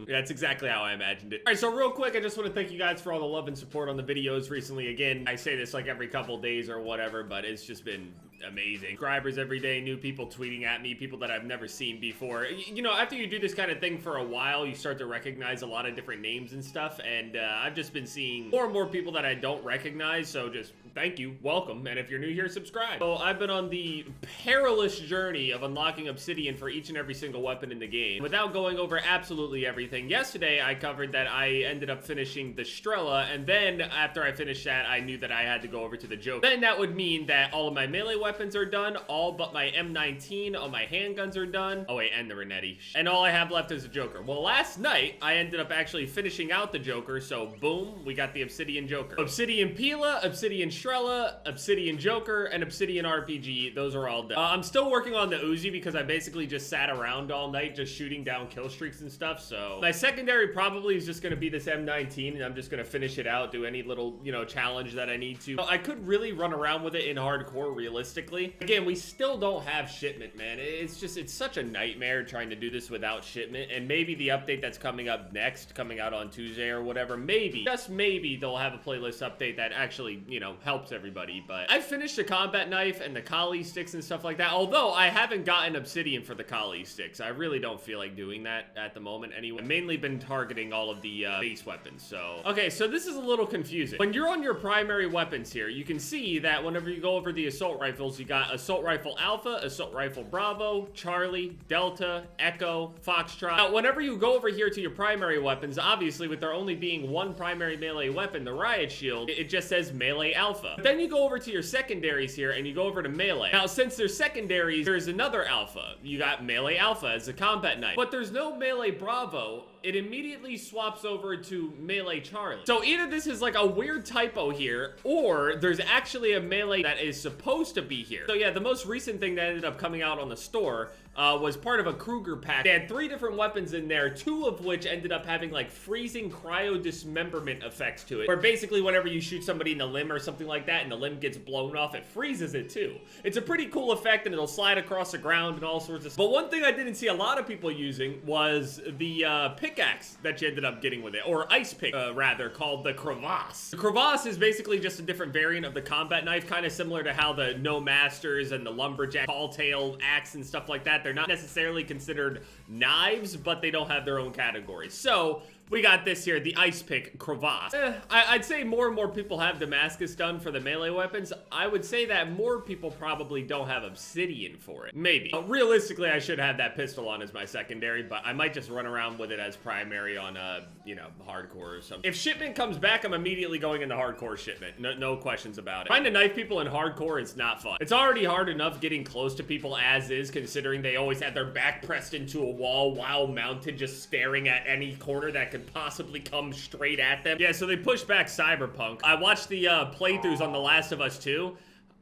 That's exactly how I imagined it. All right, so real quick, I just want to thank you guys for all the love and support on the videos recently. Again, I say this like every couple days or whatever, but it's just been amazing. Subscribers every day, new people tweeting at me, people that I've never seen before. You know, after you do this kind of thing for a while, you start to recognize a lot of different names and stuff, and I've just been seeing more and more people that I don't recognize, so just thank you, welcome, and if you're new here, subscribe. So I've been on the perilous journey of unlocking obsidian for each and every single weapon in the game. Without going over absolutely everything, yesterday I covered that I ended up finishing the Strela, and then after I finished that, I knew that I had to go over to the Joker. Then that would mean that all of my melee weapons are done, all but my M19, all my handguns are done. Oh wait, and the Renetti. And all I have left is the Joker. Well, last night, I ended up actually finishing out the Joker, so boom, we got the Obsidian Joker. Obsidian Pila, Obsidian Strela, Obsidian Joker, and Obsidian RPG. Those are all done. I'm still working on the Uzi because I basically just sat around all night just shooting down kill streaks and stuff, so my secondary probably is just gonna be this M19, and I'm just gonna finish it out, do any little, you know, challenge that I need to. I could really run around with it in hardcore, realistically. Again, we still don't have shipment, man. It's such a nightmare trying to do this without shipment, and maybe the update that's coming up next, coming out on Tuesday or whatever, maybe, just maybe, they'll have a playlist update that actually, you know, helps everybody. But I finished the combat knife and the Kali sticks and stuff like that, although I haven't gotten obsidian for the Kali sticks. I really don't feel like doing that at the moment anyway. I've mainly been targeting all of the base weapons, so. Okay, so this is a little confusing. When you're on your primary weapons here, you can see that whenever you go over the assault rifles, you got Assault Rifle Alpha, Assault Rifle Bravo, Charlie, Delta, Echo, Foxtrot. Now, whenever you go over here to your primary weapons, obviously with there only being one primary melee weapon, the Riot Shield, it just says Melee Alpha. But then you go over to your secondaries here and you go over to Melee. Now, since they're secondaries, there's another Alpha. You got Melee Alpha as a combat knife, but there's no Melee Bravo. It immediately swaps over to Melee Charlie. So either this is like a weird typo here, or there's actually a melee that is supposed to be here. So yeah, the most recent thing that ended up coming out on the store was part of a Kruger pack. They had 3 different weapons in there, 2 of which ended up having like freezing cryo dismemberment effects to it, where basically whenever you shoot somebody in the limb or something like that and the limb gets blown off, it freezes it too. It's a pretty cool effect, and it'll slide across the ground and all sorts of stuff. But one thing I didn't see a lot of people using was the pickaxe that you ended up getting with it, or ice pick rather, called the Crevasse. The Crevasse is basically just a different variant of the combat knife, kind of similar to how the No Masters and the Lumberjack Tall Tail axe and stuff like that, they're not necessarily considered knives, but they don't have their own categories. So we got this here, the Ice Pick Crevasse. I'd say more and more people have Damascus done for the melee weapons. I would say that more people probably don't have obsidian for it. Maybe. Realistically, I should have that pistol on as my secondary, but I might just run around with it as primary on, you know, hardcore or something. If shipment comes back, I'm immediately going into hardcore shipment. No questions about it. Trying to knife people in hardcore is not fun. It's already hard enough getting close to people as is, considering they always have their back pressed into a wall while mounted, just staring at any corner that could possibly come straight at them. Yeah, so they pushed back Cyberpunk. I watched the playthroughs on The Last of Us 2.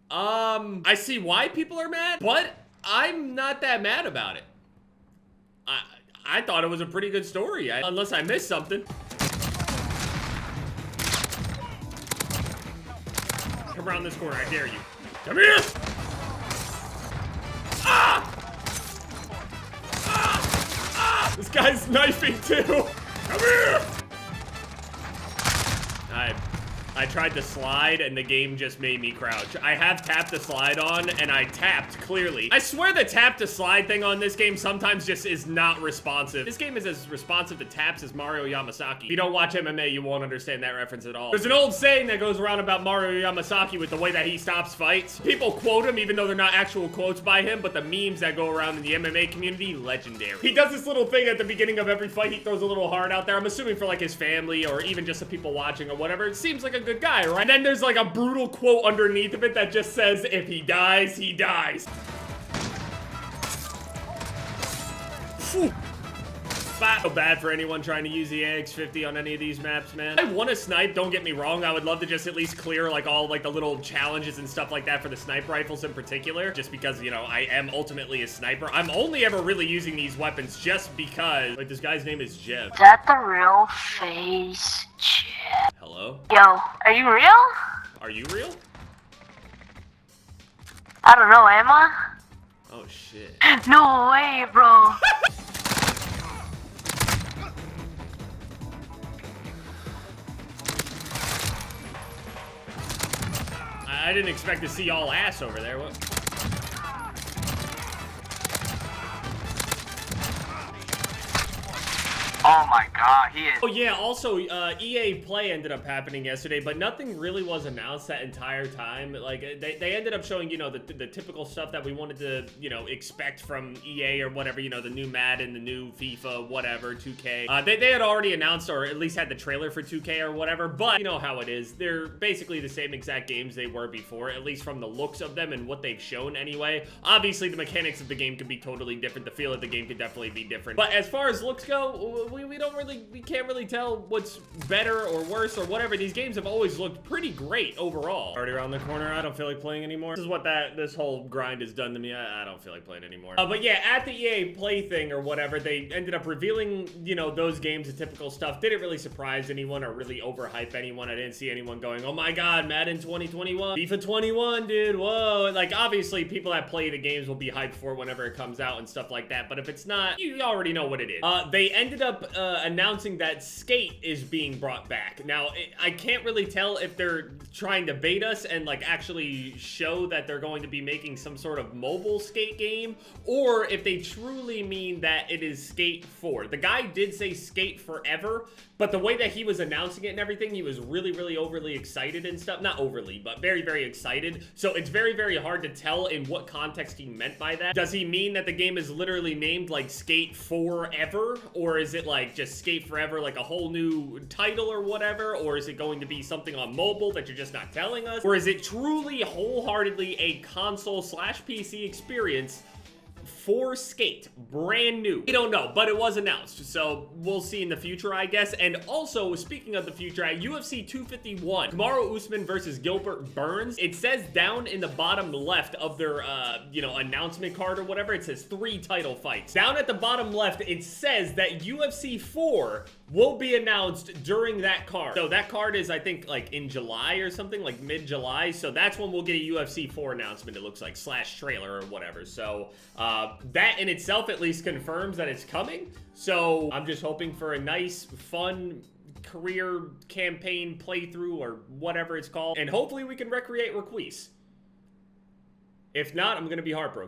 I see why people are mad, but I'm not that mad about it. I thought it was a pretty good story, unless I missed something. Come around this corner, I dare you. Come here! Ah! Ah! Ah! This guy's knifing too! Come here! I tried to slide and the game just made me crouch. I have tapped the slide on and I tapped clearly. I swear the tap to slide thing on this game sometimes just is not responsive. This game is as responsive to taps as Mario Yamasaki. If you don't watch MMA, you won't understand that reference at all. There's an old saying that goes around about Mario Yamasaki with the way that he stops fights. People quote him even though they're not actual quotes by him, but the memes that go around in the MMA community, legendary. He does this little thing at the beginning of every fight. He throws a little heart out there. I'm assuming for like his family or even just the people watching or whatever. It seems like a good guy, right? And then there's like a brutal quote underneath of it that just says, if he dies, he dies. Phew. So bad for anyone trying to use the AX50 on any of these maps, man. I want to snipe, don't get me wrong. I would love to just at least clear like all like the little challenges and stuff like that for the sniper rifles in particular, just because, you know, I am ultimately a sniper. I'm only ever really using these weapons just because, like, this guy's name is Jeff. Is that the real face, Jeff? Hello? Yo, are you real? Are you real? I don't know, am I? Oh, shit. No way, bro. I didn't expect to see all ass over there. What? Oh my god, he is. Oh yeah, also EA Play ended up happening yesterday, but nothing really was announced that entire time. Like they ended up showing, you know, the typical stuff that we wanted to, you know, expect from EA or whatever, you know, the new Madden, the new FIFA, whatever, 2K. They had already announced, or at least had the trailer for 2K or whatever, but you know how it is. They're basically the same exact games they were before, at least from the looks of them and what they've shown anyway. Obviously, the mechanics of the game could be totally different. The feel of the game could definitely be different. But as far as looks go, we can't really tell what's better or worse or whatever. These games have always looked pretty great overall. Already around the corner, I don't feel like playing anymore. This is what this whole grind has done to me. I don't feel like playing anymore. But yeah, at the EA Play thing or whatever, they ended up revealing, you know, those games, the typical stuff. Didn't really surprise anyone or really overhype anyone. I didn't see anyone going, oh my god, Madden 2021, FIFA 21, dude, whoa. Like, obviously, people that play the games will be hyped for whenever it comes out and stuff like that, but if it's not, you already know what it is. They ended up announcing that Skate is being brought back. Now, I can't really tell if they're trying to bait us and like actually show that they're going to be making some sort of mobile Skate game, or if they truly mean that it is Skate 4. The guy did say Skate Forever, but the way that he was announcing it and everything, he was really overly excited and stuff. Not overly, but very excited. So it's very hard to tell in what context he meant by that. Does he mean that the game is literally named like Skate Forever? Or is it like just Skate Forever, like a whole new title or whatever? Or is it going to be something on mobile that you're just not telling us? Or is it truly wholeheartedly a console/PC experience for Skate, brand new? We don't know, but it was announced, so we'll see in the future, I guess. And also, speaking of the future, at UFC 251, Kamaru Usman versus Gilbert Burns, it says down in the bottom left of their, you know, announcement card or whatever, it says 3 title fights. Down at the bottom left, it says that UFC 4 will be announced during that card. So that card is, I think, like in July or something, like mid-July. So that's when we'll get a UFC 4 announcement, it looks like, / trailer or whatever. So that in itself at least confirms that it's coming. So I'm just hoping for a nice, fun career campaign playthrough or whatever it's called. And hopefully we can recreate Requise. If not, I'm going to be heartbroken.